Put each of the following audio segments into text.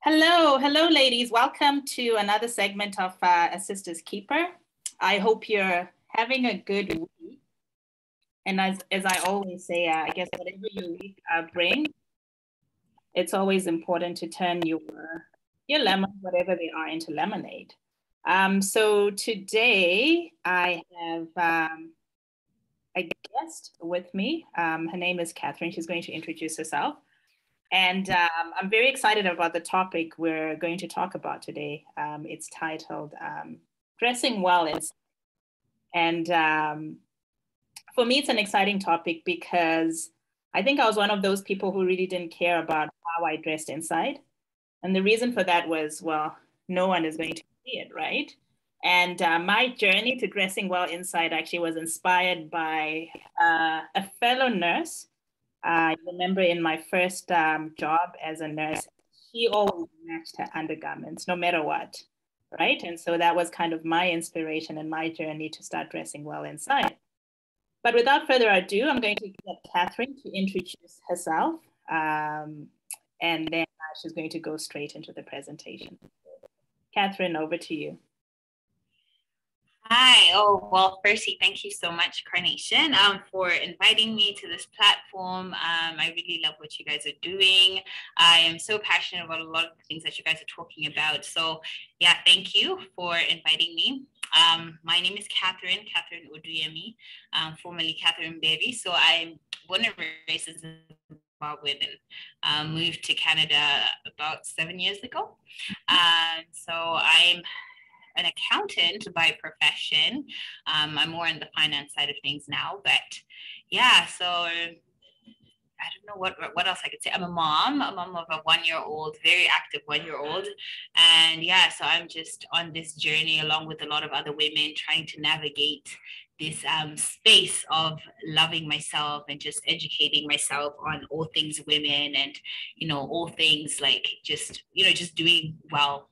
Hello, ladies. Welcome to another segment of A Sister's Keeper. I hope you're having a good week. And as I always say, I guess whatever your week brings, it's always important to turn your lemon, whatever they are, into lemonade. So today I have a guest with me. Her name is Cathrine. She's going to introduce herself. And I'm very excited about the topic we're going to talk about today. It's titled Dressing Well. And for me, it's an exciting topic because I think I was one of those people who really didn't care about how I dressed inside. And the reason for that was, well, no one is going to see it, right? And my journey to dressing well inside actually was inspired by a fellow nurse. I remember in my first job as a nurse, she always matched her undergarments, no matter what, right? And so that was kind of my inspiration and my journey to start dressing well inside. But without further ado, I'm going to get Cathrine to introduce herself, and then she's going to go straight into the presentation. Cathrine, over to you. Hi. Oh, well, firstly, thank you so much, Carnation, for inviting me to this platform. I really love what you guys are doing. I am so passionate about a lot of the things that you guys are talking about. So yeah, thank you for inviting me. My name is Cathrine Oduyemi, formerly Catherine Berry. So I'm born and raised in Zimbabwe and moved to Canada about 7 years ago. So I'm an accountant by profession. I'm more on the finance side of things now, but yeah, so I don't know what else I could say. I'm a mom of a 1-year-old, very active 1-year-old. And yeah, so I'm just on this journey along with a lot of other women trying to navigate this space of loving myself and just educating myself on all things women and, all things like just doing well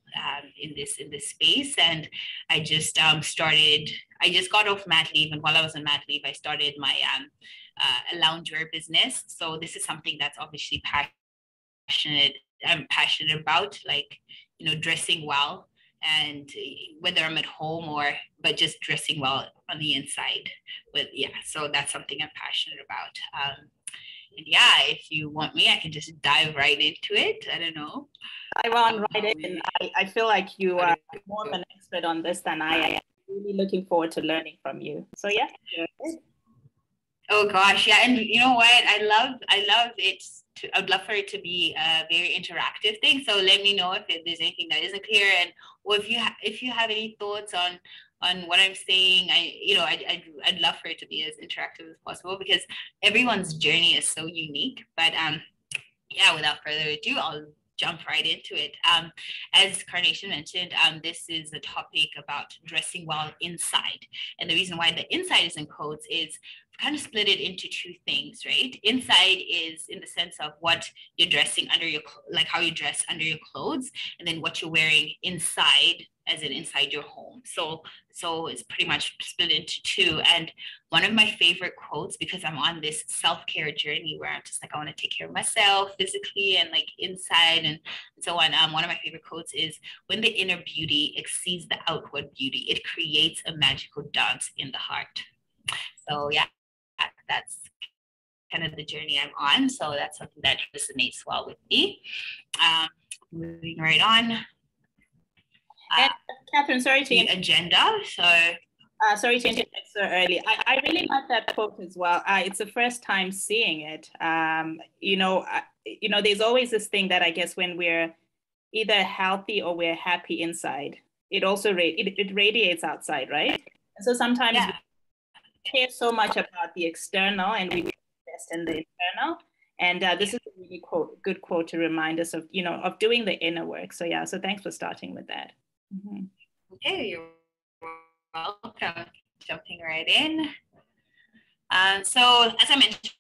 in this space. And I just got off mat leave, and while I was on mat leave, I started my a loungewear business. So this is something that's obviously I'm passionate about, like, dressing well, and whether I'm at home but just dressing well on the inside. So that's something I'm passionate about. And yeah, if you want me, I can just dive right into it. I don't know. I want right in. I feel like you are more of an expert on this than I am. Really looking forward to learning from you. So yeah. Oh gosh, yeah, and you know what? I love it. I'd love for it to be a very interactive thing. So let me know if there's anything that isn't clear, or if you have any thoughts on what I'm saying. I'd love for it to be as interactive as possible because everyone's journey is so unique. But yeah, without further ado, I'll jump right into it. As Carnation mentioned, this is a topic about dressing well inside. And the reason why the inside is in quotes is kind of split it into two things, right? Inside is in the sense of what you're dressing under like how you dress under your clothes, and then what you're wearing inside, as in inside your home. So it's pretty much split into two. And one of my favorite quotes, because I'm on this self-care journey where I'm just like, I want to take care of myself physically and like inside and so on. One of my favorite quotes is, when the inner beauty exceeds the outward beauty, it creates a magical dance in the heart. So yeah, that's kind of the journey I'm on. So that's something that resonates well with me. Moving right on. And Cathrine, sorry to the agenda. Sorry to interrupt so early. I really like that quote as well. It's the first time seeing it. There's always this thing that I guess when we're either healthy or we're happy inside, it also it radiates outside, right? And so sometimes we care so much about the external and we invest in the internal. And this is a really good quote to remind us of doing the inner work. So yeah, so thanks for starting with that. Mm-hmm. Okay, you're welcome. Jumping right in. So as I mentioned,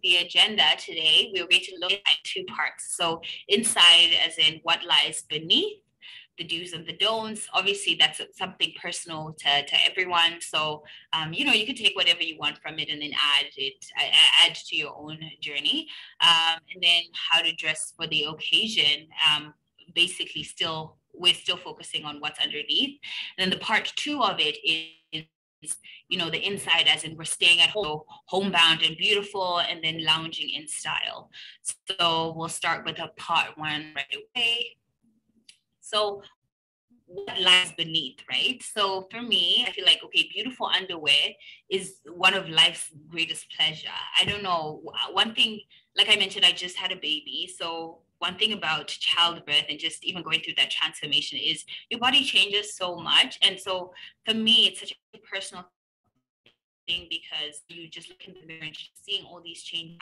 the agenda today, we're going to look at two parts. So inside, as in what lies beneath, the do's and the don'ts. Obviously, that's something personal to everyone. So, you know, you can take whatever you want from it and then add to your own journey. And then how to dress for the occasion. Basically, we're still focusing on what's underneath. And then the part 2 of it is, you know, the inside, as in we're staying at home, homebound and beautiful, and then lounging in style. So we'll start with a part 1 right away. So what lies beneath, right? So for me, I feel like, okay, beautiful underwear is one of life's greatest pleasure. I don't know. One thing, like I mentioned, I just had a baby. So one thing about childbirth and just even going through that transformation is your body changes so much. And so for me, it's such a personal thing because you just look in the mirror and just seeing all these changes.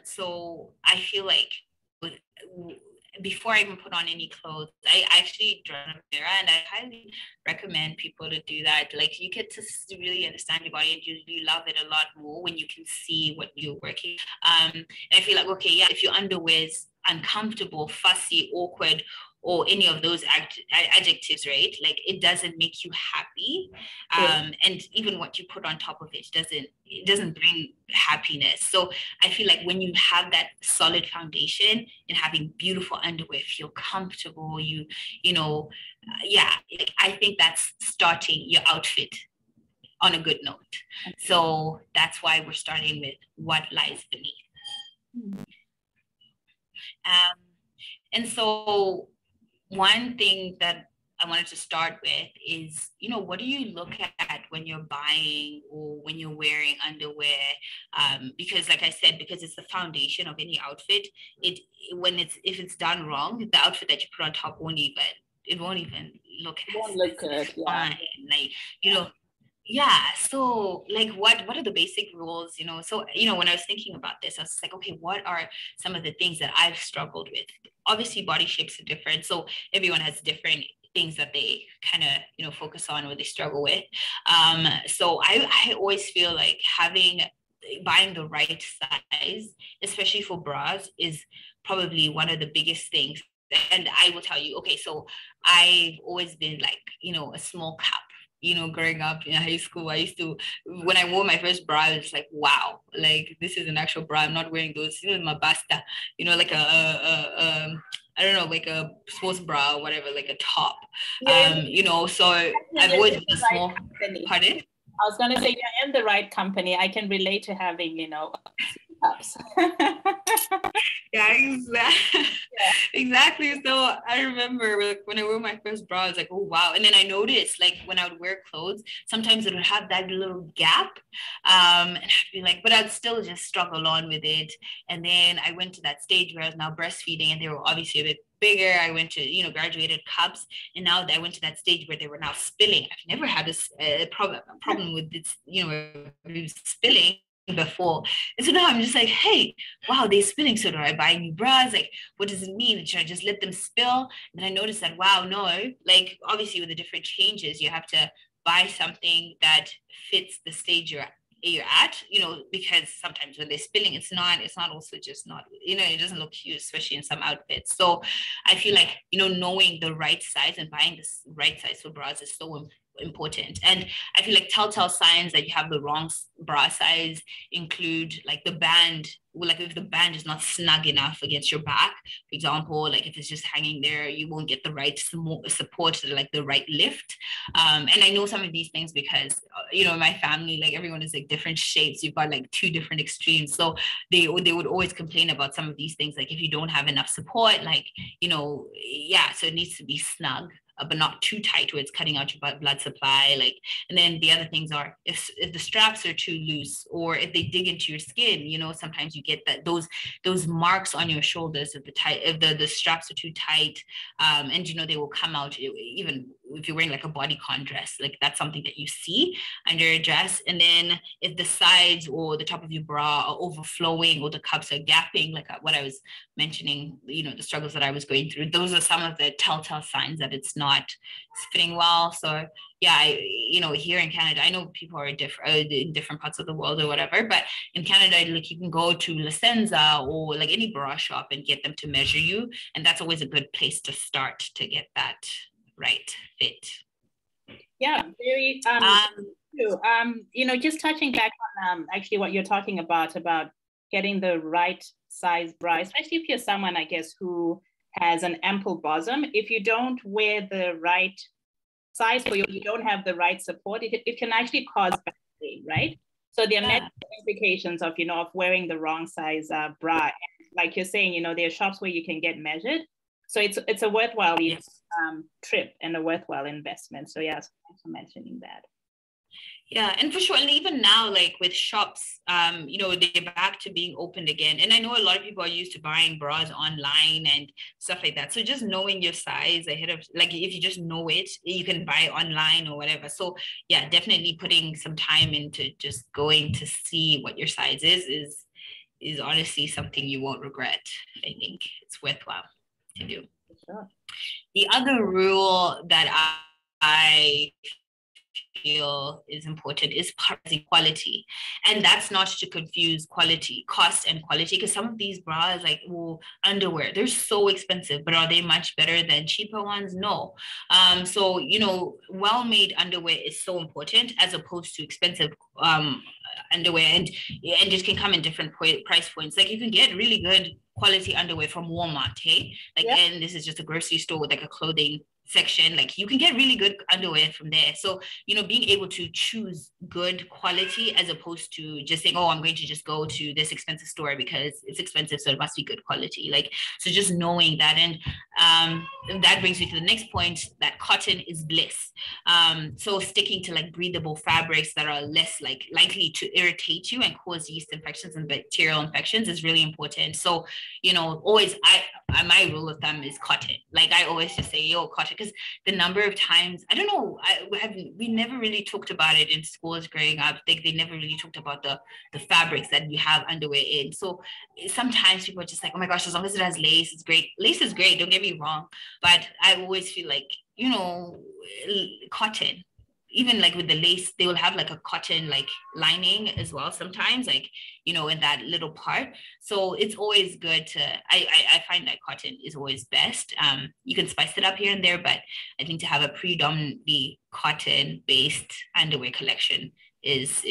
So I feel like before I even put on any clothes, I actually draw a mirror, and I highly recommend people to do that. Like, you get to really understand your body, and you love it a lot more when you can see what you're working. And I feel like, okay, yeah, if your underwear is uncomfortable, fussy, awkward, or any of those adjectives, right? Like, it doesn't make you happy. And even what you put on top of it doesn't bring happiness. So I feel like when you have that solid foundation and having beautiful underwear, feel comfortable, you know, I think that's starting your outfit on a good note. Okay. So that's why we're starting with what lies beneath. And so one thing that I wanted to start with is, you know, what do you look at when you're buying or when you're wearing underwear? Because like I said, because it's the foundation of any outfit, if it's done wrong, the outfit that you put on top won't even look good. Fine. Like, you know, yeah. So like, what are the basic rules, you know? So, you know, when I was thinking about this, I was like, okay, what are some of the things that I've struggled with? Obviously, body shapes are different. So everyone has different things that they kind of, you know, focus on or they struggle with. So I always feel like buying the right size, especially for bras, is probably one of the biggest things. And I will tell you, okay, so I've always been like, you know, a small cup. You know, growing up in high school, I used to, when I wore my first bra, I was like, wow, like this is an actual bra. I'm not wearing those, you know, my basta, you know, like I don't know, like a sports bra or whatever, like a top. You know, so I've always been a small, pardon? I was going to say, you're in the right company. I can relate to having, you know, cups. Yeah, exactly. So I remember when I wore my first bra, I was like, oh, wow. And then I noticed, like, when I would wear clothes, sometimes it would have that little gap. And I'd be like, but I'd still just struggle on with it. And then I went to that stage where I was now breastfeeding, and they were obviously a bit bigger. I went to, you know, graduated cups, and now I went to that stage where they were now spilling. I've never had a problem with this, you know, spilling before. And so now I'm just like, hey, wow, they're spilling. So do I buy new bras? Like, what does it mean? Should I just let them spill? And then I noticed that, wow, no, like, obviously with the different changes, you have to buy something that fits the stage you're at, you know, because sometimes when they're spilling, it's not also just not, you know, it doesn't look cute, especially in some outfits. So I feel like, you know, knowing the right size and buying the right size for bras is so important. And I feel like telltale signs that you have the wrong bra size include like the band, like if the band is not snug enough against your back, for example, like if it's just hanging there, you won't get the right support, like the right lift. And I know some of these things because, you know, my family, like everyone is like different shapes. You've got like two different extremes. So they would always complain about some of these things. Like if you don't have enough support, like, you know, yeah, so it needs to be snug, but not too tight where it's cutting out your blood supply. Like, and then the other things are if the straps are too loose or if they dig into your skin, you know, sometimes you get that those marks on your shoulders if the straps are too tight, and you know they will come out even if you're wearing like a bodycon dress, like that's something that you see under a dress. And then if the sides or the top of your bra are overflowing or the cups are gapping, like what I was mentioning, you know, the struggles that I was going through, those are some of the telltale signs that it's not fitting well. So yeah, you know, here in Canada, I know people are different in different parts of the world or whatever, but in Canada, like you can go to La Senza or like any bra shop and get them to measure you. And that's always a good place to start to get that right fit. Yeah, very you know, just touching back on actually what you're talking about getting the right size bra, especially if you're someone, I guess, who has an ample bosom. If you don't wear the right size for you don't have the right support, it can actually cause back pain, right? So there are medical implications of, you know, of wearing the wrong size bra. And like you're saying, you know, there are shops where you can get measured. So it's a worthwhile trip and a worthwhile investment. So yeah, thanks for mentioning that. Yeah, and for sure, and even now, like with shops, you know, they're back to being opened again. And I know a lot of people are used to buying bras online and stuff like that. So just knowing your size ahead of, like, if you just know it, you can buy online or whatever. So yeah, definitely putting some time into just going to see what your size is honestly something you won't regret. I think it's worthwhile to do. Sure. The other rule that I feel is important is pricing quality, and that's not to confuse cost and quality, because some of these bras, like underwear, they're so expensive, but are they much better than cheaper ones? No. So you know, well-made underwear is so important as opposed to expensive underwear, and it can come in different price points. Like you can get really good quality underwear from Walmart, hey, like, yep. And this is just a grocery store with like a clothing section, like you can get really good underwear from there. So, you know, being able to choose good quality as opposed to just saying, oh, I'm going to just go to this expensive store because it's expensive, so it must be good quality. Like, so just knowing that. And that brings me to the next point, that cotton is bliss. So sticking to like breathable fabrics that are less like likely to irritate you and cause yeast infections and bacterial infections is really important. So, you know, always my rule of thumb is cotton. Like I always just say, yo, cotton, because the number of times, I don't know, we never really talked about it in schools growing up. They never really talked about the fabrics that you have underwear in. So sometimes people are just like, oh my gosh, as long as it has lace, it's great. Lace is great, don't get me wrong. But I always feel like, you know, cotton, even like with the lace, they will have like a cotton like lining as well sometimes, like, you know, in that little part. So it's always good to, I find that cotton is always best. You can spice it up here and there, but I think to have a predominantly cotton based underwear collection is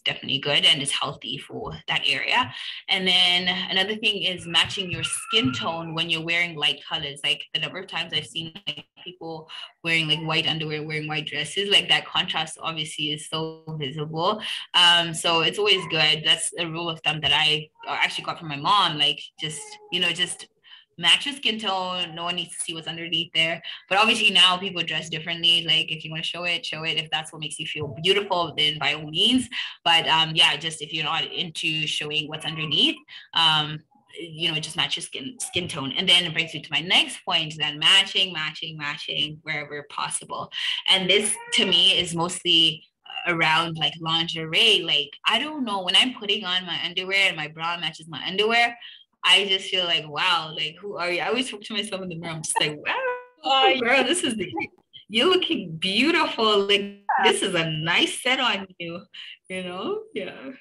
definitely good and is healthy for that area. And then another thing is matching your skin tone when you're wearing light colors. Like the number of times I've seen like people wearing like white underwear, wearing white dresses, like that contrast obviously is so visible. So it's always good. That's a rule of thumb that I actually got from my mom. Like just, you know, just match your skin tone. No one needs to see what's underneath there. But obviously now people dress differently. Like if you want to show it. If that's what makes you feel beautiful, then by all means. But yeah, just if you're not into showing what's underneath, you know, just match your skin tone. And then it brings me to my next point, then matching wherever possible. And this to me is mostly around like lingerie. Like I don't know, when I'm putting on my underwear and my bra matches my underwear, I just feel like, wow, like who are you? I always talk to myself in the mirror. I'm just like, wow, girl, you're looking beautiful. Like this is a nice set on you, you know? Yeah.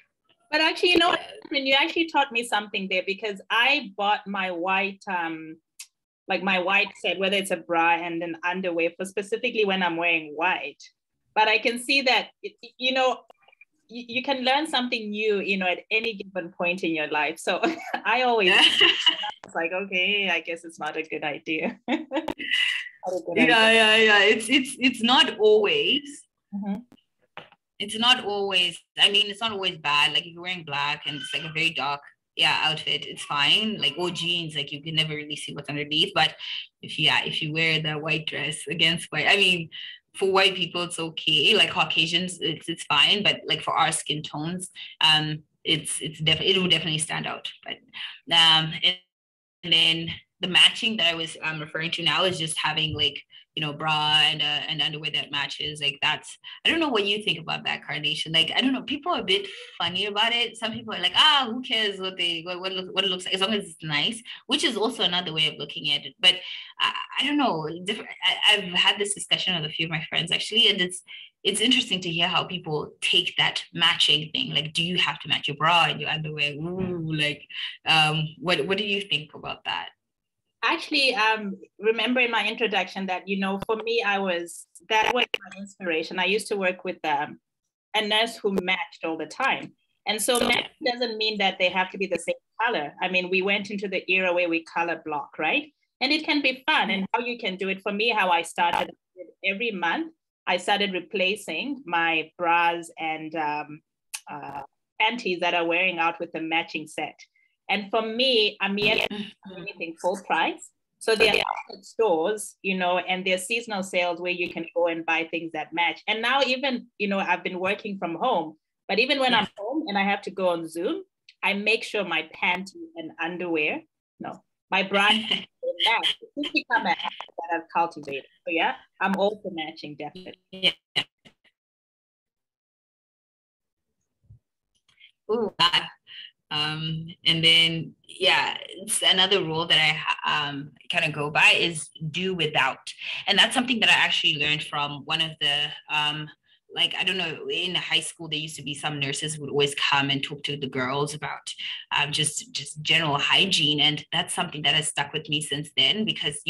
But actually, you know, when you actually taught me something there, because I bought my white, like my white set, whether it's a bra and an underwear for specifically when I'm wearing white. But I can see that, you know, you can learn something new, you know, at any given point in your life. So I always it's like, okay, I guess it's not a good idea. Yeah. It's not always. Mm-hmm. It's not always, I mean, it's not always bad. Like if you're wearing black and it's like a very dark outfit, it's fine. Like jeans, like you can never really see what's underneath. But if you wear the white dress against white, I mean, for white people it's okay, like Caucasians it's fine, but like for our skin tones it will definitely stand out. But and then the matching that I was referring to now is just having like bra and underwear that matches. Like that's, I don't know what you think about that, Carnation. Like, I don't know, people are a bit funny about it. Some people are like, who cares what it looks like, as long as it's nice, which is also another way of looking at it. But I don't know, I've had this discussion with a few of my friends actually, and it's interesting to hear how people take that matching thing. Like, do you have to match your bra and your underwear? Ooh, like, what do you think about that? Actually, remember in my introduction that, for me, that was my inspiration. I used to work with a nurse who matched all the time. And so match doesn't mean that they have to be the same color. I mean, we went into the era where we color block, right? And it can be fun. And how you can do it, for me, how I started every month, I started replacing my bras and panties that are wearing out with the matching set. And for me, anything full price. So there are stores, and there's seasonal sales where you can go and buy things that match. And now even, I've been working from home, but even when I'm home and I have to go on Zoom, I make sure my panties and underwear, my bra match. It's become a habit that I've cultivated. So yeah, I'm also matching, definitely. Yeah. Ooh, and then it's another rule that I kind of go by is do without, and that's something that I actually learned from one of the like, I don't know, in high school there used to be some nurses who would always come and talk to the girls about just general hygiene, and that's something that has stuck with me since then, because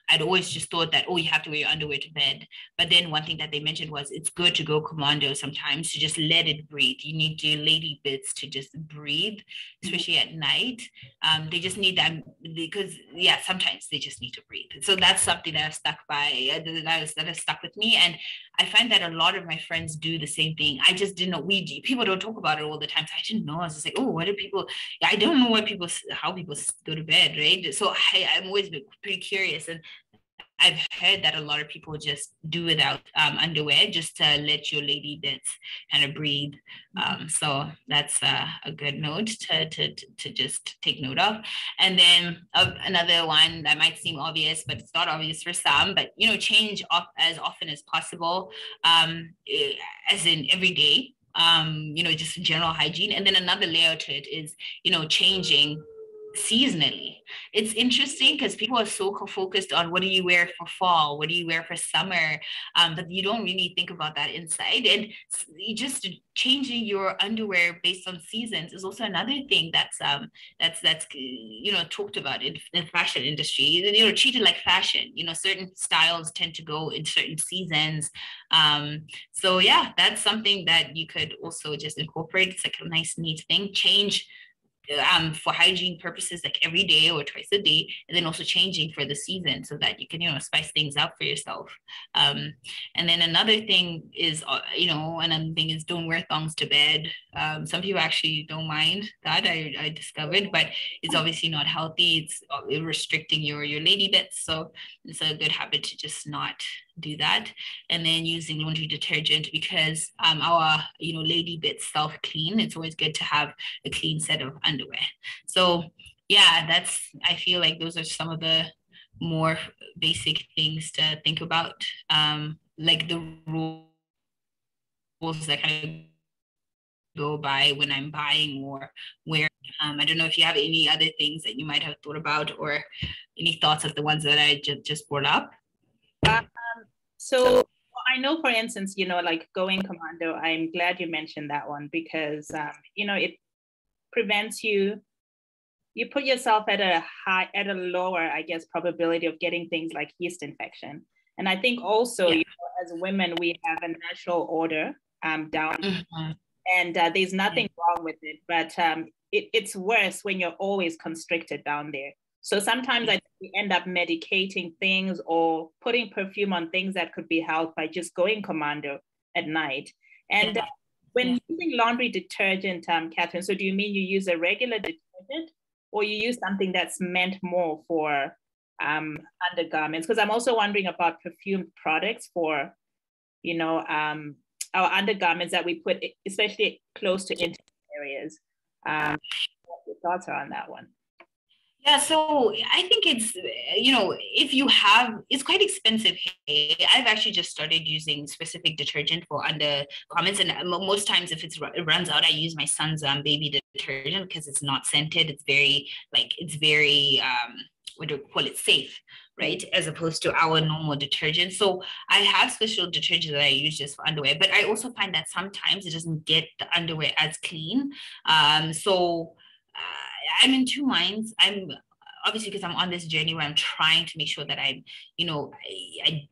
I'd always just thought that, you have to wear your underwear to bed. But then one thing that they mentioned was it's good to go commando sometimes, to just let it breathe. You need your lady bits to just breathe, especially at night. They just need that, because sometimes they just need to breathe. So that's something that I've stuck by, that has stuck with me. And I find that a lot of my friends do the same thing. I just didn't know. People don't talk about it all the time. So I didn't know. I was just like, what do people? I don't know how people go to bed, right? So I'm always pretty curious, and I've heard that a lot of people just do without underwear, just to let your lady bits kind of breathe. So that's a good note to just take note of. And then another one that might seem obvious, but it's not obvious for some, but, change as often as possible, as in every day, just general hygiene. And then another layer to it is, changing seasonally. It's interesting because people are so focused on what do you wear for fall, what do you wear for summer, but you don't really think about that inside. And you just changing your underwear based on seasons is also another thing that's talked about in the fashion industry. Treated like fashion. Certain styles tend to go in certain seasons. So that's something that you could also just incorporate. It's like a nice neat thing. Change for hygiene purposes, like every day or twice a day, and then also changing for the season so that you can, spice things up for yourself. And then another thing is, don't wear thongs to bed. Some people actually don't mind that, I discovered, but it's obviously not healthy. It's restricting your lady bits. So it's a good habit to just not do that. And then using laundry detergent, because our lady bits self clean. It's always good to have a clean set of underwear. So I feel like those are some of the more basic things to think about, like the rules that kind of go by when I'm buying or wearing. I don't know if you have any other things that you might have thought about, or any thoughts of the ones that I just brought up. So I know, for instance, like going commando, I'm glad you mentioned that one, because, it prevents you put yourself at a lower, I guess, probability of getting things like yeast infection. And I think also, as women, we have a natural order down, and there's nothing wrong with it, but it's worse when you're always constricted down there. So sometimes I think we end up medicating things or putting perfume on things that could be helped by just going commando at night. And when using laundry detergent, Cathrine, so do you mean you use a regular detergent, or you use something that's meant more for undergarments? Because I'm also wondering about perfumed products for, our undergarments that we put, especially close to intimate areas. What your thoughts are on that one? Yeah, so I think it's, if you have, it's quite expensive. Hey, I've actually just started using specific detergent for undergarments, and most times if it runs out, I use my son's baby detergent because it's not scented. It's very what do you call it, safe, right? As opposed to our normal detergent. So I have special detergent that I use just for underwear, but I also find that sometimes it doesn't get the underwear as clean. So I'm in two minds. I'm obviously, because I'm on this journey where I'm trying to make sure that I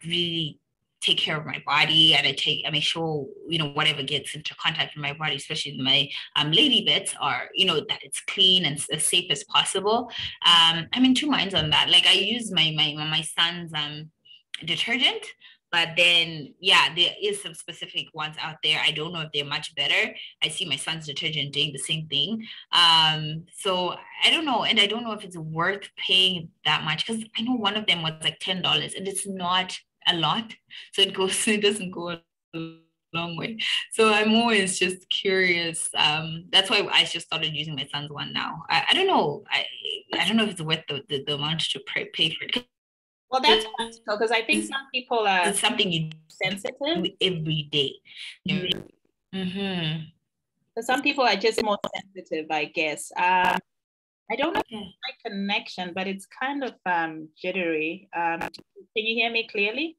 really take care of my body, and I make sure, whatever gets into contact with my body, especially my lady bits, are, that it's clean and as safe as possible. I'm in two minds on that. Like, I use my son's detergent, but then, yeah, there is some specific ones out there. I don't know if they're much better. I see my son's detergent doing the same thing. So I don't know, and I don't know if it's worth paying that much, because I know one of them was like $10, and it's not a lot. So it doesn't go a long way. So I'm always just curious. That's why I just started using my son's one now. I don't know. I don't know if it's worth the amount to pay for it. Well, that's practical, because I think some people are It's something you sensitive do every day. Mm-hmm. So some people are just more sensitive, I guess. I don't know my connection, but it's kind of jittery. Can you hear me clearly?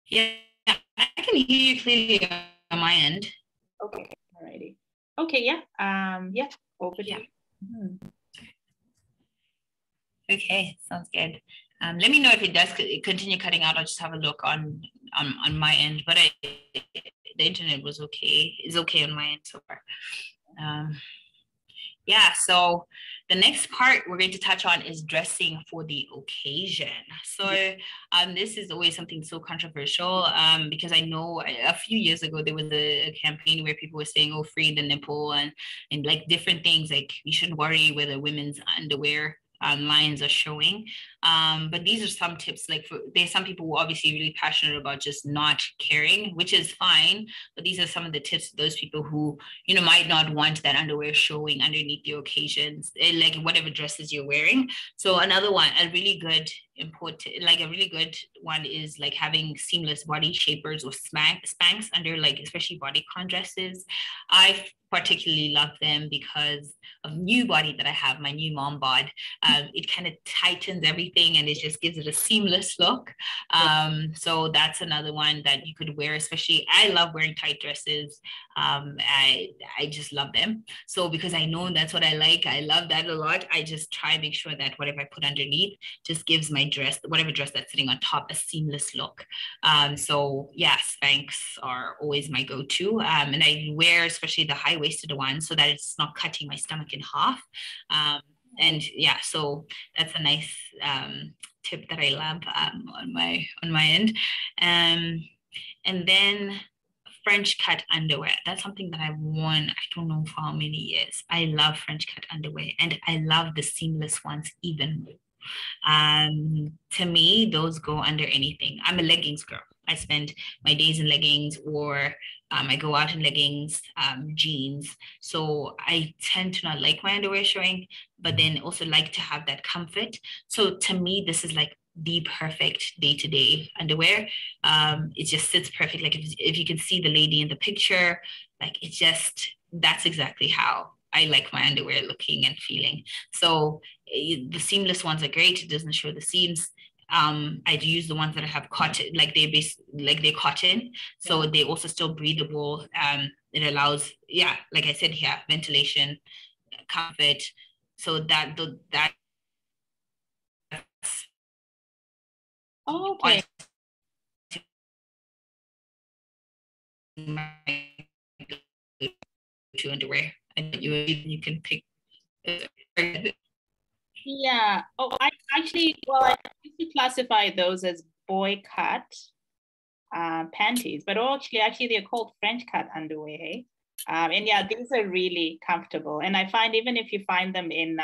Yeah, I can hear you clearly on my end. Okay, alrighty. Okay, yeah. Yeah, over to you. Mm-hmm. Okay, sounds good. Let me know if it does continue cutting out. I'll just have a look on my end. But the internet was okay. It's okay on my end so far. Yeah, so the next part we're going to touch on is dressing for the occasion. So this is always something so controversial because I know a few years ago there was a campaign where people were saying, oh, free the nipple and like different things, like you shouldn't worry whether women's underwear lines are showing. But these are some tips. Like there's some people who are obviously really passionate about just not caring, which is fine. But these are some of the tips for those people who, might not want that underwear showing underneath your occasions, like whatever dresses you're wearing. So another one, a really good one is like having seamless body shapers or Spanx under, like, especially bodycon dresses. I particularly love them because of new body that I have, my new mom bod. It kind of tightens everything and it just gives it a seamless look. So that's another one that you could wear, especially I love wearing tight dresses. I just love them. So because I know that's what I like, I love that a lot. I just try and make sure that whatever I put underneath just gives my dress, whatever dress that's sitting on top, a seamless look. So yeah, Spanx are always my go-to. And I wear especially the high-waisted ones so that it's not cutting my stomach in half. And yeah, so that's a nice tip that I love on my end. And then French cut underwear. That's something that I've worn, I don't know for how many years. I love French cut underwear, and I love the seamless ones even more. To me, those go under anything. I'm a leggings girl. I spend my days in leggings, or I go out in leggings, jeans. So I tend to not like my underwear showing, but then also like to have that comfort. So to me, this is like the perfect day-to-day underwear. It just sits perfect. Like if you can see the lady in the picture, like that's exactly how I like my underwear looking and feeling. So the seamless ones are great. It doesn't show the seams. I use the ones that have cotton, like they're cotton, so they also still breathable. It allows, yeah, like I said here, ventilation, comfort. So that's okay. To underwear, and you can pick. Yeah. Oh, I used to classify those as boy cut panties, but actually they're called French cut underwear. Hey? And yeah, these are really comfortable. And I find even if you find them in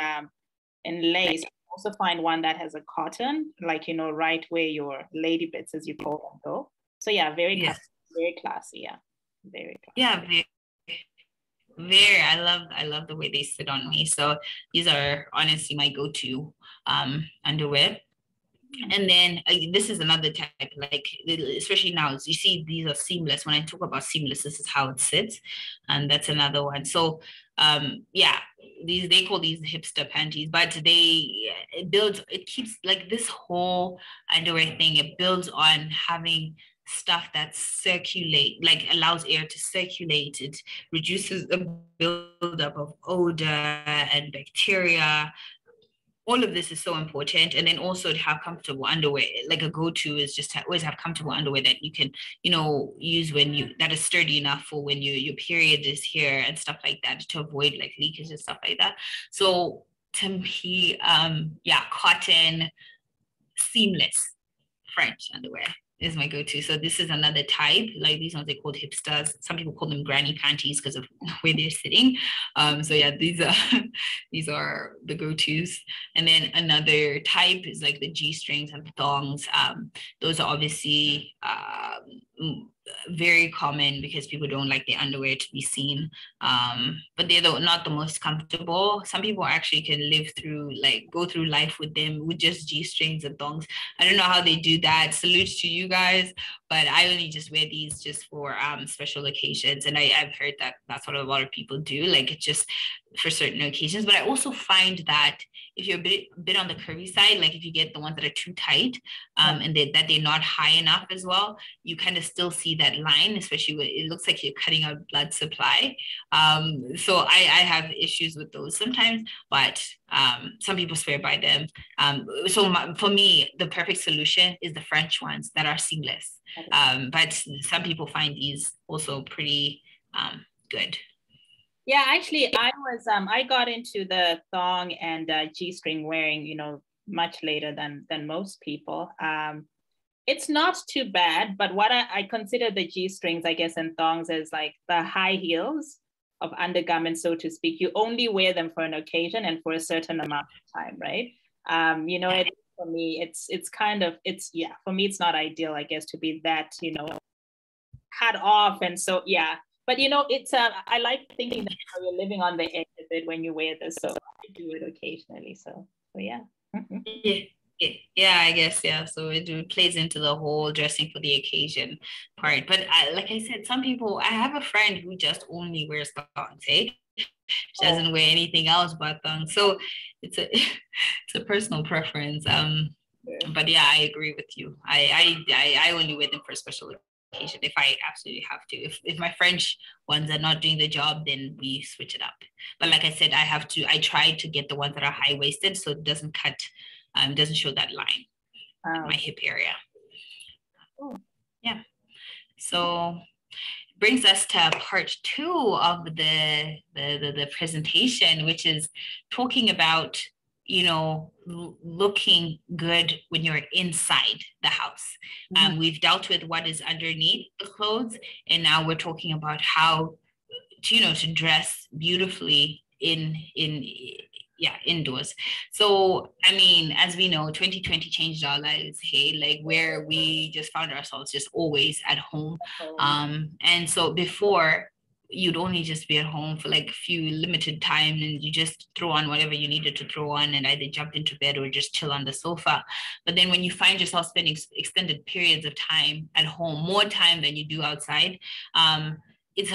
lace, you also find one that has a cotton, like, right where your lady bits, as you call them, go. So yeah, very classy. Yeah, very classy. Yeah, I love the way they sit on me. So these are honestly my go-to underwear. And then this is another type, like especially now, you see these are seamless. When I talk about seamless, this is how it sits, and that's another one. So yeah, these, they call these hipster panties, but it keeps, like, this whole underwear thing, it builds on having stuff that circulate, like allows air to circulate. It reduces the buildup of odor and bacteria. All of this is so important. And then also to have comfortable underwear, like a go-to is just to always have comfortable underwear that you can, use that is sturdy enough for when your period is here and stuff like that, to avoid like leakage and stuff like that. So to me, cotton, seamless French underwear is my go-to. So this is another type. Like these ones, they called hipsters. Some people call them granny panties because of where they're sitting. So yeah, these are the go-tos. And then another type is like the G-strings and thongs. Those are obviously very common because people don't like their underwear to be seen. But they're not the most comfortable. Some people actually can go through life with them with just G-strings and thongs. I don't know how they do that. Salute to you guys, but I only just wear these just for special occasions. And I've heard that that's what a lot of people do. Like, it's just for certain occasions. But I also find that if you're a bit on the curvy side, like if you get the ones that are too tight, and that they're not high enough as well, you kind of still see that line, especially when it looks like you're cutting out blood supply. So I have issues with those sometimes, but some people swear by them. For me, the perfect solution is the French ones that are seamless. But some people find these also pretty good. Yeah, actually, I got into the thong and G-string wearing, much later than most people. It's not too bad, but what I consider the G-strings, I guess, and thongs as like the high heels of undergarments, so to speak. You only wear them for an occasion and for a certain amount of time, right? For me, for me, it's not ideal, I guess, to be that, cut off. And so, yeah. But, it's, I like thinking that you're living on the edge of it when you wear this. So I do it occasionally. So yeah. Yeah, I guess, yeah. So it plays into the whole dressing for the occasion part. But like I said, some people, I have a friend who just only wears thongs, eh? She doesn't wear anything else but thongs. So it's a personal preference. But yeah, I agree with you. I only wear them for special occasion if I absolutely have to. If my French ones are not doing the job, then we switch it up. But like I said, I try to get the ones that are high-waisted so it doesn't cut, doesn't show that line in my hip area. Yeah. So brings us to part 2 of the presentation, which is talking about looking good when you're inside the house. We've dealt with what is underneath the clothes, and now we're talking about how to dress beautifully indoors. So I mean, as we know, 2020 changed our lives, hey, like where we just found ourselves just always at home. And so before, you'd only just be at home for like a few limited time, and you just throw on whatever you needed to throw on and either jump into bed or just chill on the sofa. But then when you find yourself spending extended periods of time at home, more time than you do outside, it's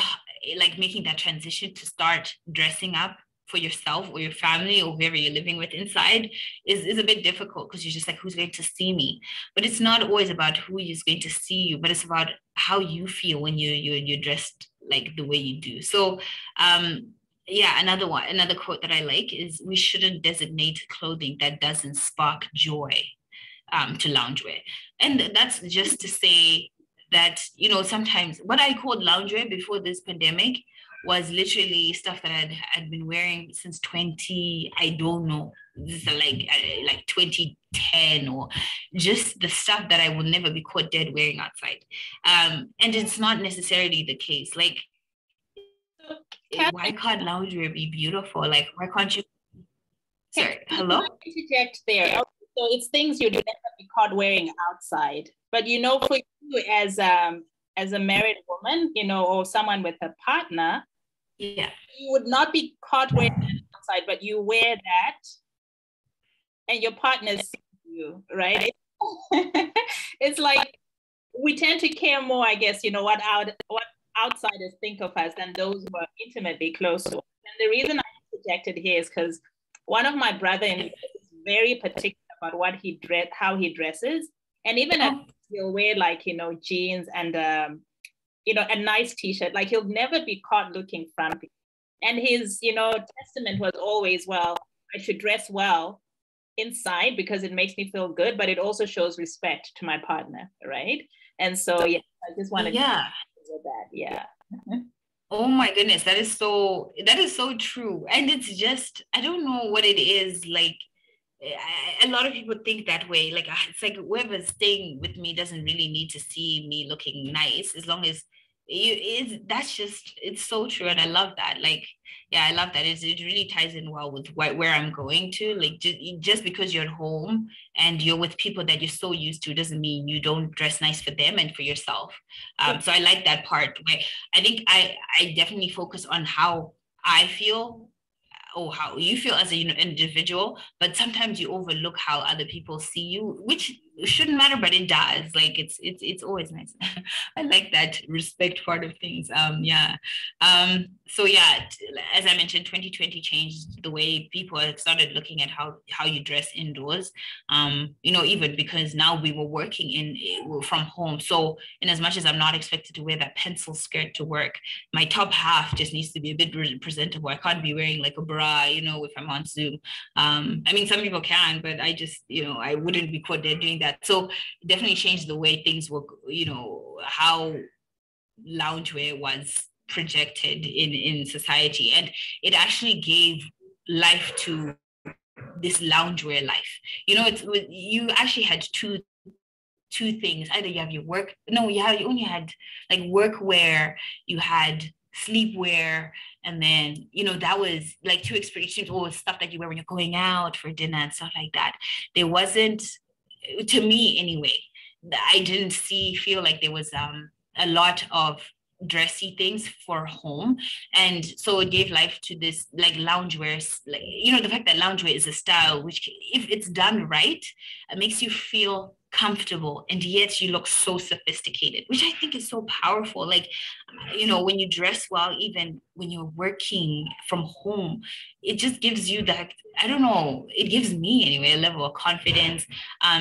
like making that transition to start dressing up for yourself or your family or whoever you're living with inside is a bit difficult, because you're just like, who's going to see me? But it's not always about who is going to see you, but it's about how you feel when you're dressed like the way you do. So another quote that I like is, we shouldn't designate clothing that doesn't spark joy to loungewear. And that's just to say that, sometimes what I called loungewear before this pandemic was literally stuff that I'd been wearing since 20, I don't know, this is like 2010, or just the stuff that I will never be caught dead wearing outside. And it's not necessarily the case. Like, why can't loungewear be beautiful? Like, why can't you? Sorry, hello? Interject there. So it's things you'd never be caught wearing outside. But for you as a married woman, or someone with a partner, Yeah. You would not be caught wearing that outside, but you wear that and your partner sees you, right? It's like we tend to care more, I guess, what outsiders think of us than those who are intimately close to us. And the reason I interjected here is because one of my brother-in-law is very particular about how he dresses. And even if he'll wear like, jeans and, a nice t-shirt, like he'll never be caught looking frumpy. And his, testament was always, well, I should dress well inside because it makes me feel good, but it also shows respect to my partner, right? And so, yeah, I just wanted to with that. Yeah. Oh my goodness, that is so true. And it's just, I don't know what it is, like a lot of people think that way. Like it's like whoever's staying with me doesn't really need to see me looking nice, as long as it's so true. And I love that. Like, yeah, I love that. It really ties in well with where I'm going to. Like just because you're at home and you're with people that you're so used to doesn't mean you don't dress nice for them and for yourself. So I like that part. Where I think I definitely focus on how I feel or how you feel as an individual, but sometimes you overlook how other people see you, which shouldn't matter, but it does. Like it's always nice. I like that respect part of things. So yeah, as I mentioned, 2020 changed the way people have started looking at how you dress indoors. Even because now we were working from home. So in as much as I'm not expected to wear that pencil skirt to work, my top half just needs to be a bit presentable. I can't be wearing like a bra, if I'm on Zoom. I mean, some people can, but I just, I wouldn't be caught there doing that. So it definitely changed the way things were, how loungewear was projected in society. And it actually gave life to this loungewear life. You actually had two things. Either you have your work, no, you only had like workwear, you had sleepwear, and then that was like two expressions, or stuff that you wear when you're going out for dinner and stuff like that. There wasn't, to me anyway, I didn't feel like there was a lot of dressy things for home. And so it gave life to this like loungewear, like the fact that loungewear is a style which, if it's done right, it makes you feel comfortable, and yet you look so sophisticated, which I think is so powerful. Like, when you dress well, even when you're working from home, it just gives you that, I don't know, it gives me anyway a level of confidence.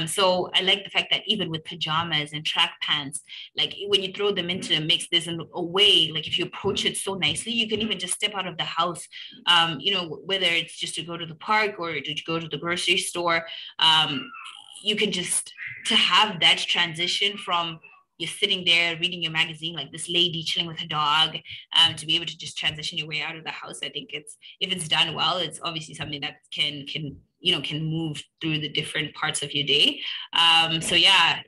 So I like the fact that even with pajamas and track pants, like when you throw them into the mix, there's a way, like if you approach it so nicely, you can even just step out of the house, whether it's just to go to the park or to go to the grocery store. You can just, to have that transition from you're sitting there reading your magazine like this lady chilling with her dog, to be able to just transition your way out of the house. I think if it's done well, it's obviously something that can move through the different parts of your day. So yeah,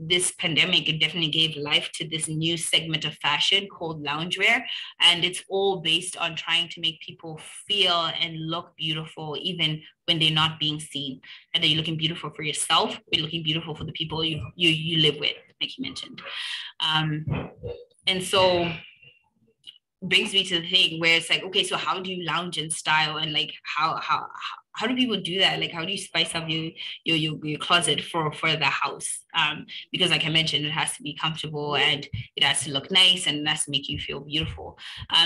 this pandemic, it definitely gave life to this new segment of fashion called loungewear. And it's all based on trying to make people feel and look beautiful, even when they're not being seen. Whether you're looking beautiful for yourself, or you're looking beautiful for the people you live with, like you mentioned. And so brings me to the thing where it's like, okay, so how do you lounge in style, and like how do people do that? Like, how do you spice up your closet for the house? Because like I mentioned, it has to be comfortable, and it has to look nice, and it has to make you feel beautiful.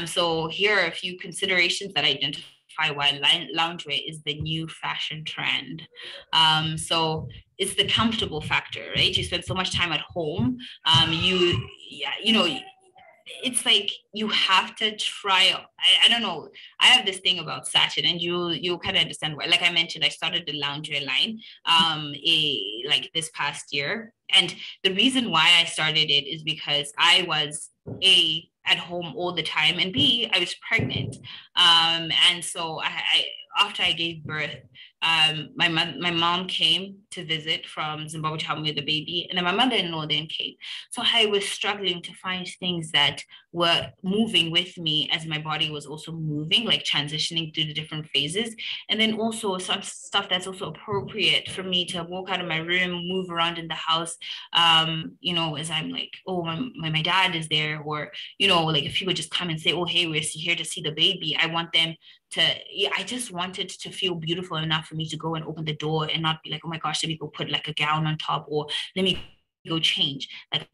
So here are a few considerations that identify why loungewear is the new fashion trend. So it's the comfortable factor, right? You spend so much time at home. It's like you have to try. I don't know. I have this thing about satin, and you'll kind of understand why. Like I mentioned, I started the loungewear line like this past year, and the reason why I started it is because I was at home all the time, and B, I was pregnant, and so I after I gave birth, my mom came to visit from Zimbabwe to help me with the baby, and then my mother-in-law then came. So I was struggling to find things that were moving with me as my body was also moving, like transitioning through the different phases. And then also some stuff that's also appropriate for me to walk out of my room, move around in the house, you know, as I'm like, oh, my dad is there, or, you know, like if people just come and say, oh, hey, we're here to see the baby, I want them to, yeah, I just wanted to feel beautiful enough for me to go and open the door and not be like, oh my gosh, let me go put like a gown on top, or let me go change. Like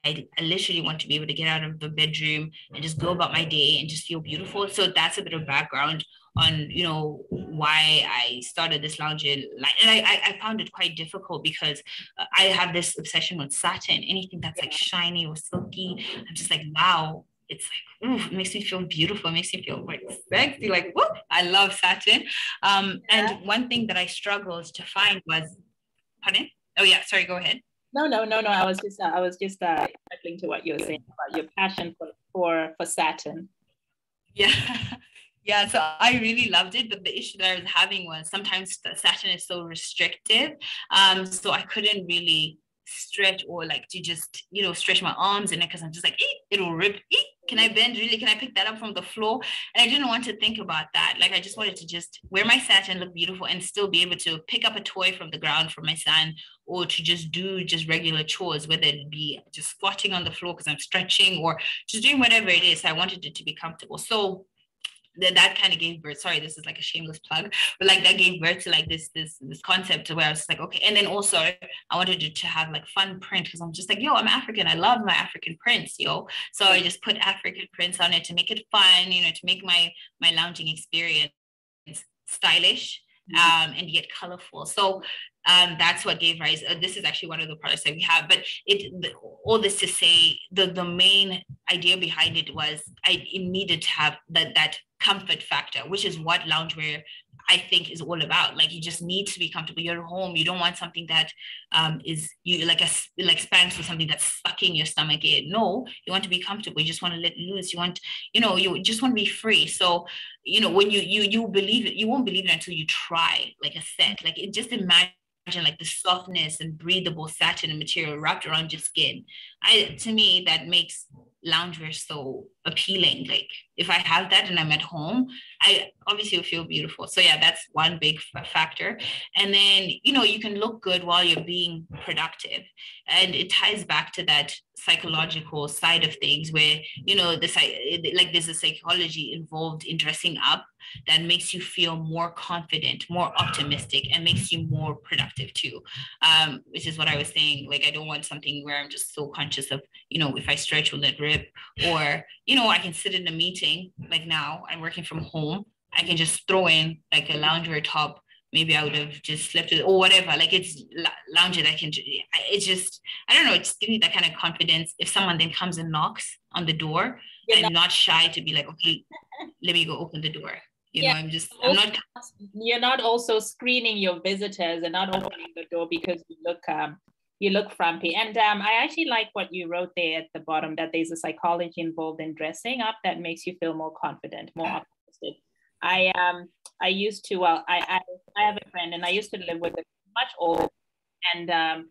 I literally want to be able to get out of the bedroom and just go about my day and just feel beautiful. So that's a bit of background on, you know, why I started this lounge. And I found it quite difficult because I have this obsession with satin. Anything that's like shiny or silky, I'm just like, wow. It's like, ooh, it makes me feel beautiful. It makes me feel like sexy. Like, whoop, I love satin. And one thing that I struggled to find was, pardon? Oh yeah, sorry, go ahead. No. I was just referring to what you were saying about your passion for satin. Yeah. Yeah, so I really loved it, but the issue that I was having was sometimes the satin is so restrictive. So I couldn't really stretch or like to just, you know, stretch my arms in it because I'm just like, it'll rip. Can I bend? Really? Can I pick that up from the floor? And I didn't want to think about that. Like I just wanted to just wear my satin, look beautiful, and still be able to pick up a toy from the ground for my son, or to just do just regular chores, whether it be just squatting on the floor because I'm stretching, or just doing whatever it is. I wanted it to be comfortable. So that kind of gave birth. Sorry, this is like a shameless plug, but like that gave birth to like this concept where I was like, okay. And then also I wanted it to have like fun print because I'm just like, yo, I'm African. I love my African prints, yo. So I just put African prints on it to make it fun, you know, to make my lounging experience stylish and yet colorful. So that's what gave rise. This is actually one of the products that we have, but all this to say, the main idea behind it was it needed to have that comfort factor, which is what loungewear I think is all about. Like you just need to be comfortable. You're at home. You don't want something that is you like Spanx or something that's sucking your stomach in. No, you want to be comfortable. You just want to let loose. You want, you know, you just want to be free. So, you know, when you believe it, you won't believe it until you try like a set. Like it just imagine like the softness and breathable satin material wrapped around your skin. To me, that makes loungewear so appealing. Like if I have that and I'm at home, I obviously will feel beautiful. So yeah, that's one big factor. And then, you know, you can look good while you're being productive. And it ties back to that psychological side of things where, you know, like there's a psychology involved in dressing up that makes you feel more confident, more optimistic, and makes you more productive too. Which is what I was saying. Like, I don't want something where I'm just so conscious of, you know, if I stretch, will it rip? Or, you know, I can sit in a meeting, like now I'm working from home. I can just throw in like a loungewear top. Maybe I would have just slept with it or whatever. Like it's lounge that I can, it's just, I don't know, it's giving me that kind of confidence. If someone then comes and knocks on the door, I'm not shy to be like, okay, let me go open the door. You know, I'm not. You're not also screening your visitors and not opening the door because you look frumpy. And I actually like what you wrote there at the bottom, that there's a psychology involved in dressing up that makes you feel more confident, more optimistic. I used to, I have a friend and I used to live with her much older, and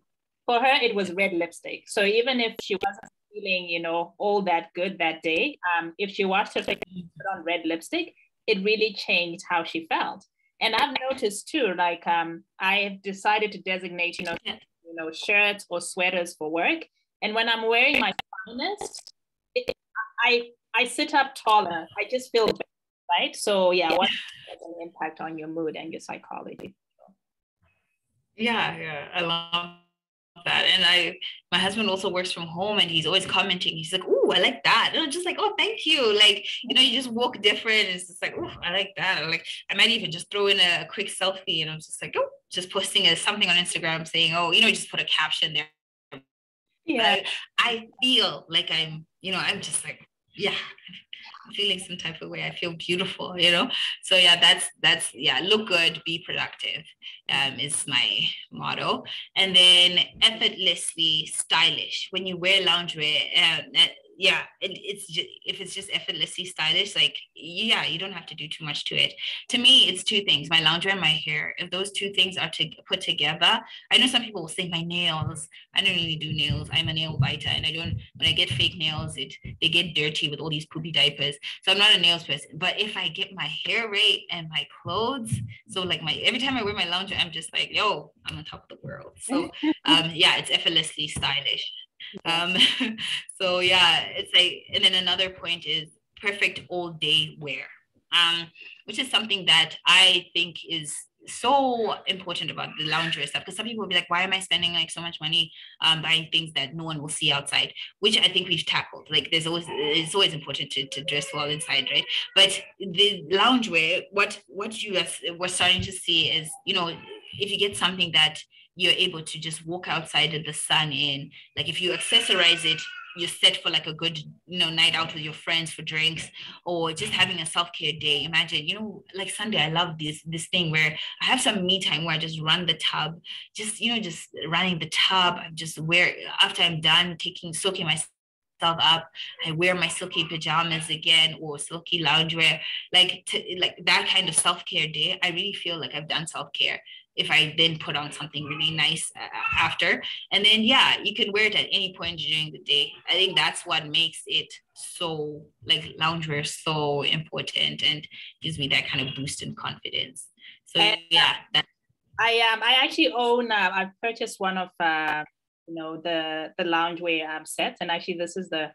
for her it was red lipstick. So even if she wasn't feeling, you know, all that good that day, if she watched her put on red lipstick, it really changed how she felt. And I've noticed too, like I've decided to designate, you know, shirts or sweaters for work. And when I'm wearing my finest, I sit up taller. I just feel better, right? So yeah, what has an impact on your mood and your psychology? Yeah, I love that. And my husband also works from home and he's always commenting. He's like, oh, I like that. And I'm just like, oh, thank you. Like, you know, you just walk different. It's just like, oh, I like that. Like, I might even just throw in a quick selfie and I'm just like, oh, just posting something on Instagram saying, oh, you know, just put a caption there. Yeah. But I feel like I'm, you know, I'm just like, yeah, I'm feeling some type of way. I feel beautiful, you know? So yeah, that's yeah, look good, be productive, is my motto. And then effortlessly stylish. When you wear loungewear, it's just, if it's just effortlessly stylish, like, yeah, you don't have to do too much to it. To me, it's two things: my loungewear and my hair. If those two things are put together, I know some people will say my nails. I don't really do nails. I'm a nail biter, and when I get fake nails, they get dirty with all these poopy diapers. So I'm not a nails person. But if I get my hair right and my clothes, so like every time I wear my loungewear, I'm just like, yo, I'm on top of the world. So yeah, it's effortlessly stylish. So yeah, it's like, and then another point is perfect all day wear, which is something that I think is so important about the loungewear stuff, because some people will be like, why am I spending like so much money buying things that no one will see outside, which I think we've tackled. Like it's always important to dress well inside, right? But the loungewear, what we're starting to see is, if you get something that you're able to just walk outside in the sun in, like if you accessorize it, you're set for like a good, night out with your friends for drinks, or just having a self-care day. Imagine, like Sunday, I love this thing where I have some me time where I just run the tub, just running the tub. I just after I'm done soaking myself up, I wear my silky pajamas again, or silky loungewear, like that kind of self-care day. I really feel like I've done self-care if I then put on something really nice after. And then, yeah, you can wear it at any point during the day. I think that's what makes it so, like, loungewear so important and gives me that kind of boost in confidence. So, yeah. I actually own, I've purchased one of, the loungewear sets. And actually, this is I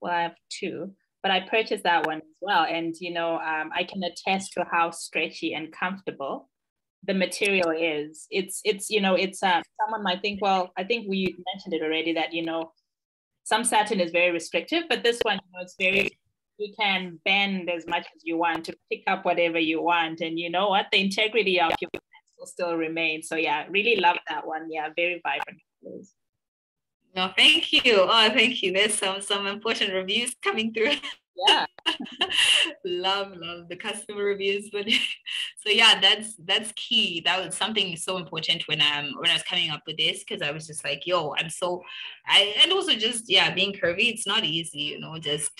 have two, but I purchased that one as well. And, I can attest to how stretchy and comfortable the material is. It's someone might think, well, I think we mentioned it already that, some satin is very restrictive, but this one, it's very, you can bend as much as you want to pick up whatever you want. And you know what? The integrity of your pants will still remain. So yeah, really love that one. Yeah, very vibrant colors. No, thank you. Oh, thank you. There's some important reviews coming through. Yeah. love the customer reviews. But so yeah, that's key. That was something so important when I was coming up with this, because I was just like, yo, and also just, yeah, being curvy, it's not easy, just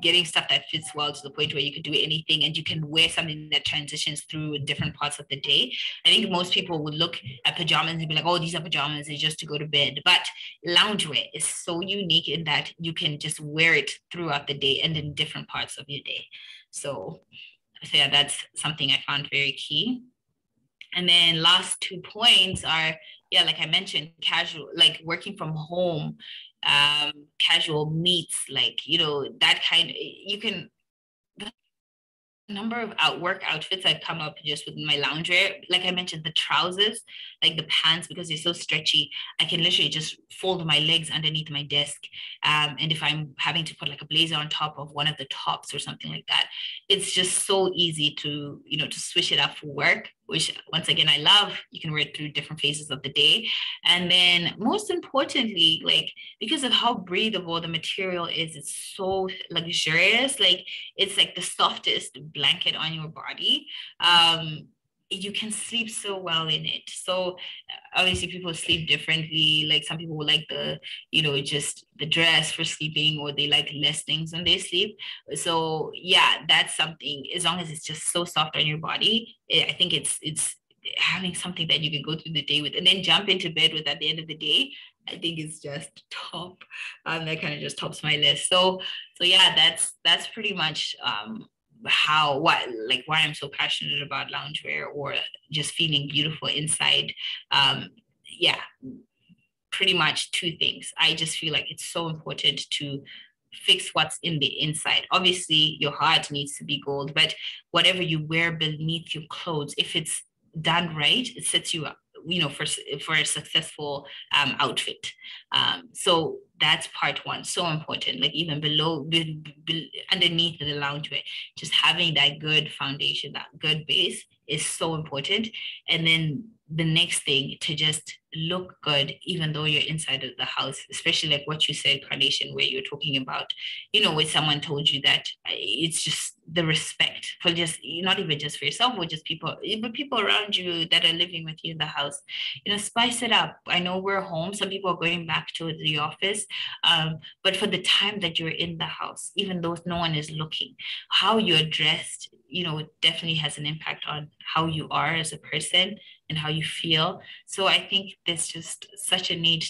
getting stuff that fits well to the point where you can do anything and you can wear something that transitions through different parts of the day. I think most people would look at pajamas and be like, oh, these are pajamas, they're just to go to bed. But loungewear is so unique in that you can just wear it throughout the day and in different parts of your day. So yeah, that's something I found very key. And then last 2 points are, yeah, like I mentioned, casual, like working from home, casual meets, like, that kind of, you can, number of work outfits I've come up just with my loungewear. Like I mentioned, the trousers, like the pants, because they're so stretchy, I can literally just fold my legs underneath my desk. And if I'm having to put like a blazer on top of one of the tops or something like that, it's just so easy to, to switch it up for work, which once again, I love. You can wear it through different phases of the day. And then most importantly, like, because of how breathable the material is, it's so luxurious. Like, it's like the softest blanket on your body. You can sleep so well in it. So obviously people sleep differently. Like some people will like the, just the dress for sleeping, or they like less things when they sleep. So yeah, that's something, as long as it's just so soft on your body, I think it's having something that you can go through the day with and then jump into bed with at the end of the day. I think it's just top. That kind of just tops my list. So yeah, that's pretty much why I'm so passionate about loungewear, or just feeling beautiful inside. Yeah, pretty much 2 things. I just feel like it's so important to fix what's in the inside. Obviously, your heart needs to be gold, but whatever you wear beneath your clothes, if it's done right, it sets you up, for a successful outfit. So that's part one, so important. Like even underneath the loungewear, just having that good foundation, that good base is so important. And then the next thing, to just look good even though you're inside of the house, especially like what you said, Carnation, where you're talking about, where someone told you that it's just the respect for just, not even just for yourself, or just people, but people around you that are living with you in the house. Spice it up. I know we're home, some people are going back to the office, purchase. But for the time that you're in the house, even though no one is looking, how you're dressed, it definitely has an impact on how you are as a person and how you feel. So I think there's just such a need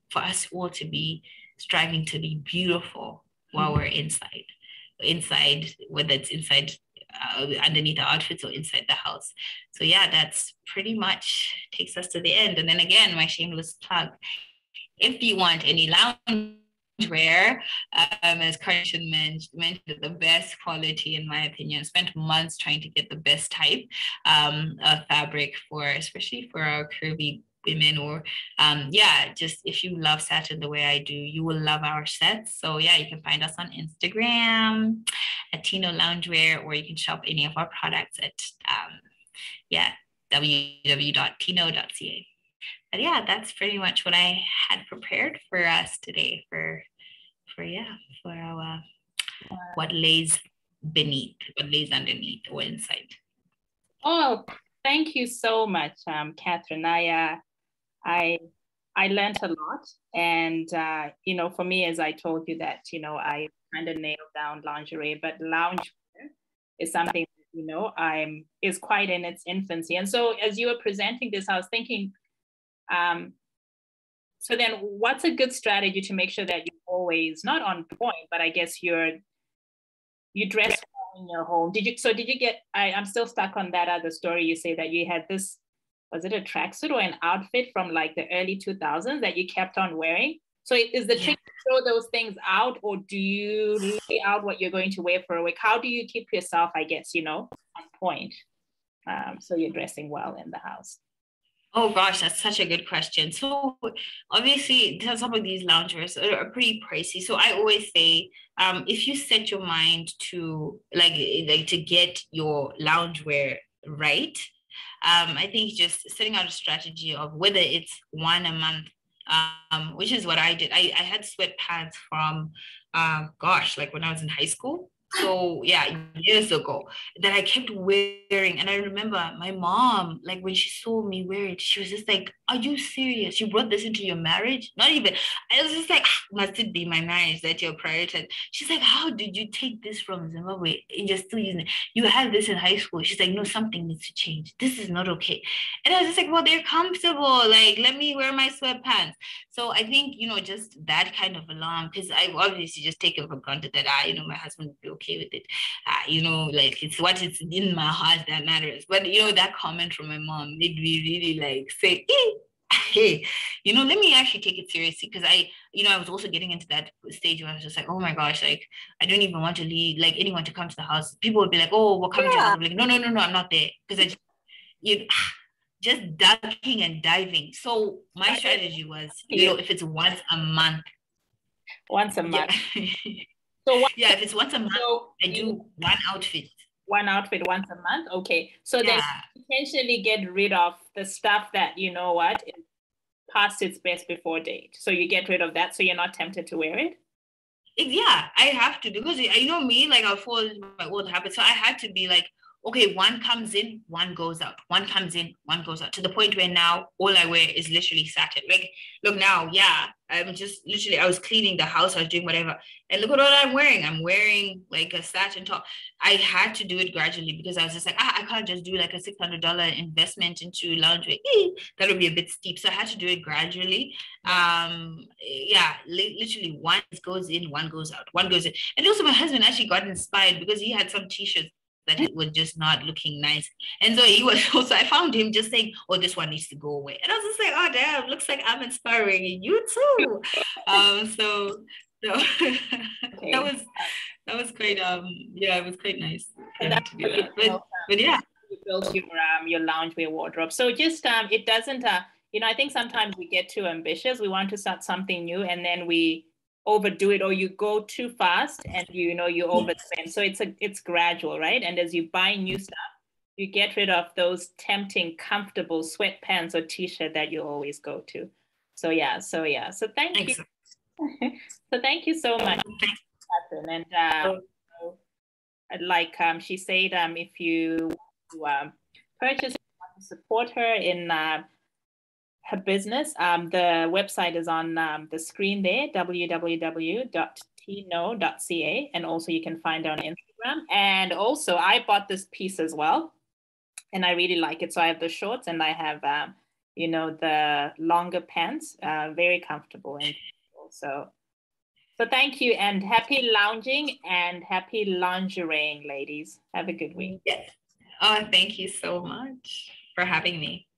for us all to be striving to be beautiful while we're inside, whether it's inside underneath the outfits or inside the house. So yeah, that's pretty much takes us to the end. And then again, my shameless plug, if you want any loungewear, as Karshan mentioned, the best quality in my opinion. Spent months trying to get the best type of fabric especially for our curvy women, or just if you love satin the way I do, you will love our sets. So yeah, you can find us on Instagram at Teeno Loungewear, or you can shop any of our products at www.teeno.ca. But yeah, that's pretty much what I had prepared for us today for our what lays underneath or inside. Oh, thank you so much, Cathrine. I learned a lot, and for me, as I told you that I kind of nailed down lingerie, but loungewear is something that, is quite in its infancy. And so as you were presenting this, I was thinking, so then what's a good strategy to make sure that you're always not on point, but I guess you dress well in your home? Did you get, I'm still stuck on that other story. You say that you had this, was it a tracksuit or an outfit from like the early 2000s that you kept on wearing? So is the trick to throw those things out, or do you lay out what you're going to wear for a week? How do you keep yourself, I guess, on point? So you're dressing well in the house. Oh gosh, that's such a good question. So obviously some of these loungewears are pretty pricey. So I always say, if you set your mind to like to get your loungewear right, I think just setting out a strategy of whether it's one a month, which is what I did. I had sweatpants from, like when I was in high school. So yeah, years ago, that I kept wearing. And I remember my mom, like when she saw me wear it, she was just like, "Are you serious? You brought this into your marriage?" Not even. I was just like, must it be my marriage that you're prioritizing? She's like, "How did you take this from Zimbabwe and you're still using it? You had this in high school." She's like, "No, something needs to change. This is not okay." And I was just like, "Well, they're comfortable. Like, let me wear my sweatpants." So I think, just that kind of alarm, because I obviously just taken for granted that my husband would be okay with it. Like it's what it's in my heart that matters. But that comment from my mom made me really like say, hey, let me actually take it seriously, because I was also getting into that stage where I was just like, oh my gosh, like I don't even want to leave, like anyone to come to the house. People would be like, "Oh, we'll come to your house." I'm like, no, I'm not there, because just ducking and diving. So my strategy was, if it's once a month. So if it's once a month, I do one outfit. One outfit once a month. Okay. So then potentially get rid of the stuff that is past its best before date. So you get rid of that so you're not tempted to wear it? Yeah, I have to, because me, like I'll fall into my old habits. So I had to be like, okay, one comes in, one goes out. One comes in, one goes out. To the point where now all I wear is literally satin. Like, look now, I'm just literally, I was cleaning the house, I was doing whatever. And look at what I'm wearing. I'm wearing like a satin top. I had to do it gradually, because I was just like, I can't just do like a $600 investment into lingerie. That would be a bit steep. So I had to do it gradually. Literally one goes in, one goes out, one goes in. And also my husband actually got inspired, because he had some t-shirts that it was just not looking nice. And so he was also, I found him just saying, "Oh, this one needs to go away." And I was just like, "Oh damn, looks like I'm inspiring you too." So okay. that was quite it was quite nice to do that. But yeah. You built your loungewear wardrobe. So just it doesn't I think sometimes we get too ambitious. We want to start something new and then we overdo it, or you go too fast and you overspend. So it's gradual, right? And as you buy new stuff, you get rid of those tempting, comfortable sweatpants or t-shirt that you always go to. So thank you. So thank you so much, Cathrine. And like she said, if you purchase, support her in her business. The website is on the screen there, www.teeno.ca, and also you can find her on Instagram. And also I bought this piece as well, and I really like it. So I have the shorts and I have you know, the longer pants, very comfortable and cool. So thank you, and happy lounging and happy lingerie, ladies. Have a good week. Yes. Oh, thank you so much for having me.